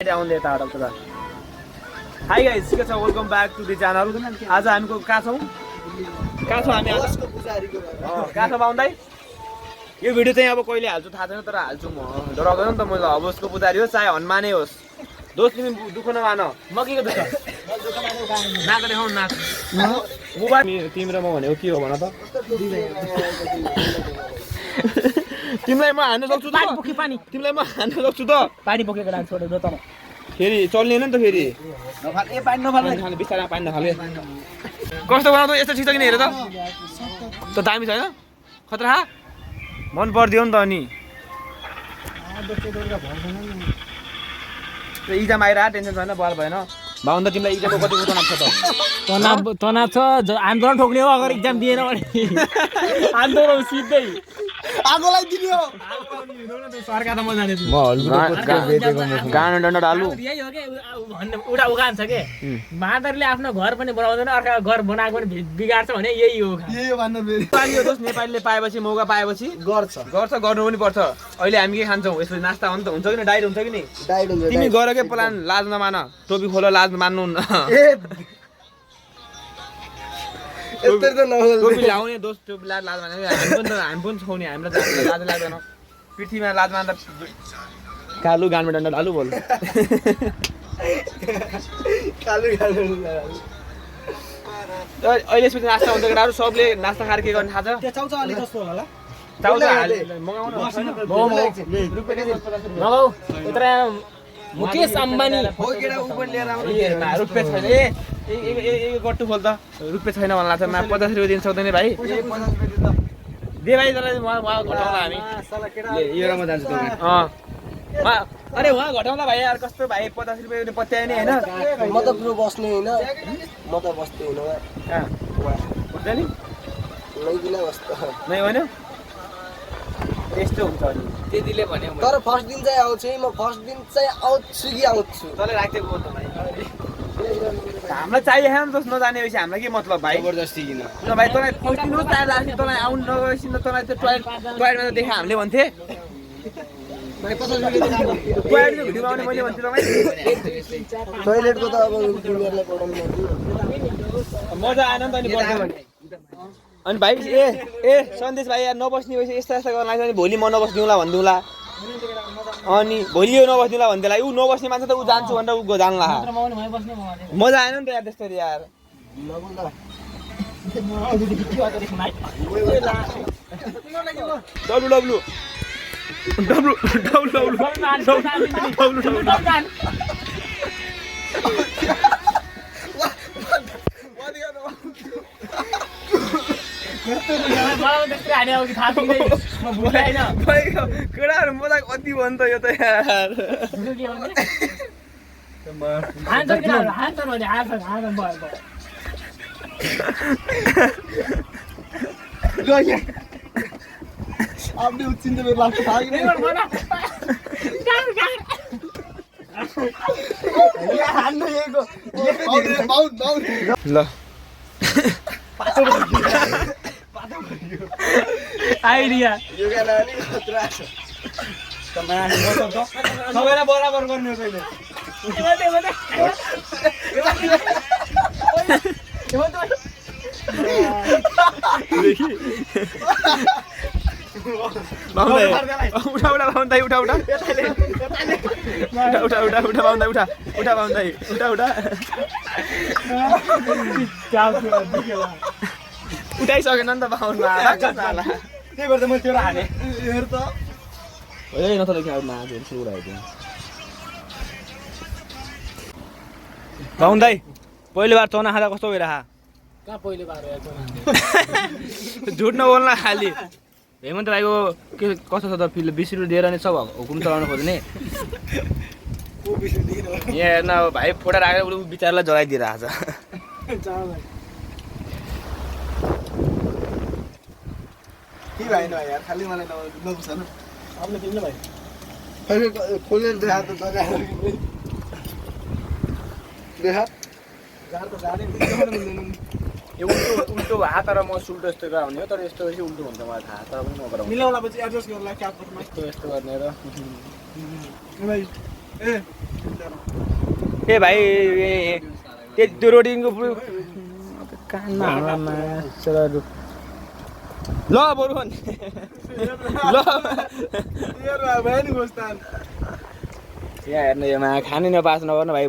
आउँदै यताबाट त हाई गाइस के छ welcome back to the channel आज हामीको कहाँ छौँ हामी आज कहाँ छ बाउन्दै यो भिडियो चाहिँ अब कहिले हाल्छु थाहा छैन तर हाल्छु म डराउँदैन नि त मैले हवसको पुजारी हो चाहे हनुमानै होस् दोस्त तिमी दुःख नमान म के दुःख नाक देखाउनु नाक मोबाइल तिम्रो म भनेको के हो भन त तिमीलाई म हान्न सक्छु त पानी तिमीलाई म हान्न सक्छु त पानी बोकेको राख छोडेर त फेरि चल्दैन नि त फेरि नफाल ए पानी नफाल खाने बिस्तारै पानी नफाले कस्तो बनाउँछ यस्तो ठिक छ किन हेर त दामी छैन खतरा मन पर्दियो नि त अनि इक्जाम आइरहेको टेन्सन छैन बल भएन भाउन त तिमीलाई इक्जामको कति तनाव छ त तनाव छ आन्दोलन ठोक्ने हो अगर इक्जाम दिएन भने आन्दोलन सिधै आगोलाई दिने हो सरकार त म जानेछु म गाना डन्डा डालु यही हो के उडा उगान छ के मादरले आफ्नो घर पनि बनाउँदैन अर्का घर बनाएको पनि बिगाड्छ भने यही हो नेपाली दोस्त नेपालीले पाएपछि मौका पाएपछि गर्छ गर्नु पनि पर्छ अहिले हामी के खान्छौँ यसले नास्ता हो नि त हुन्छ कि डाइट हुन्छ कि नि तिमी गरेकै प्लान लाज नमान टोपी खोल लाज मान्नुहुन्न टोपी लाउने दोस्त टोपी लाज मान्ने हामी पनि छौँ नि हामीलाई लाज लाग्दैन पृथ्वीमा लाज मान्दा कालु गानमा डन्डा डालु बोल अहिले यसपछि नास्ता हुन्छ केटाहरू सबले नास्ता खाएर के गर्ने थाहा छ मुकेश अम्बानी रुपियाँ छैन गट्टु खोल त रुपियाँ छैन भन्नु लाग्छ 50 रुपियाँ दिन सक्दैन भाइ दे भाइ तँलाई घटाउँला हामी अरे उहाँ घटाउँला भाइ यार कस्तो भाइ 50 रुपियाँ पत्यायो नि होइन म त पुरो बस्ने होइन म त बस्दै होइन हुन्छ नि लैदिन बस्दा नै होइन यस्तो हुन्छ अनि त्यतिले भन्यो तर फर्स्ट दिन चाहिँ आउँछु म फर्स्ट दिन चाहिँ आउँछु कि आउँछु तँलाई राख्दै गयो त भाइ हामीलाई चाहिएन नि त नजानेपछि हामीलाई के मतलब भाइ जबरजस्ती किन न भाइ तँलाई फर्स्ट दिन हो चाहे लास्ट दिन तँलाई आउनु नगएपछि तँलाई त्यो टोयलेटमा त देखाएँ हामीले भन्थे टोयलेटको भिडियोमा आउने मैले भन्थेँ तपाईँ टोइलेटको त अब जुनियरलाई पढाउनु मजा आएन नि त अनि बस्यो भने अनि भाइ ए सन्देश भाइ यार नबस्ने भएपछि यस्ता गर्न लाग्छ भने भोलि म नबस्दिउँला भनिदिउँला अनि भोलि यो नबस्दिउँला भन्दैला ऊ नबस्ने मान्छे त ऊ जान्छु भनेर ऊ जान्ला मजा आएन नि त यार त्यसरी यार केटाहरू मजाक कति भयो नि त यो त यार आपले उच्चिन्छ मेरो लाग्छ थाहा कि हान्नु यहीको ल आइडिया सबैलाई बराबर गर्ने हो कहिले उठाइसकेन नि त बाहुनमा त्यही भएर त मैले त्यो हाने हेर त नत्र बाहुन्दै पहिलो बार चना खाँदा कस्तो भइरह झुट नबोल्न खालि हेमन्त भाइको के कस्तो छ त फिल 20 रुपियाँ दिएर नि सब हुकुम चलाउनु खोज्ने यहाँ हेर्न अब भाइ फोटो राखेर ऊ बिचारलाई जलाइदिइरहेको छ के भएन यार खाली मलाई नबुझ्छ न आपले किन भाइ खोलेर देखा त देखा गाड त गाडै उल्टो हात र म सुल्टो यस्तो गरा हुने हो तर यस्तो चाहिँ उल्टो हुन्छ मलाई थाहा तर पनि म गराउँछु मिलाउला पछि एडजस्ट गर्ला क्यापमा यस्तो गर्ने र ए भाइ ए ए भाइ त्यो रोटीको कानमा हाम्रा मासुहरू ल बरु ल भयो नि गोस्तान यहाँ हेर्नु योमा खानु नपास नगर्नु भाइ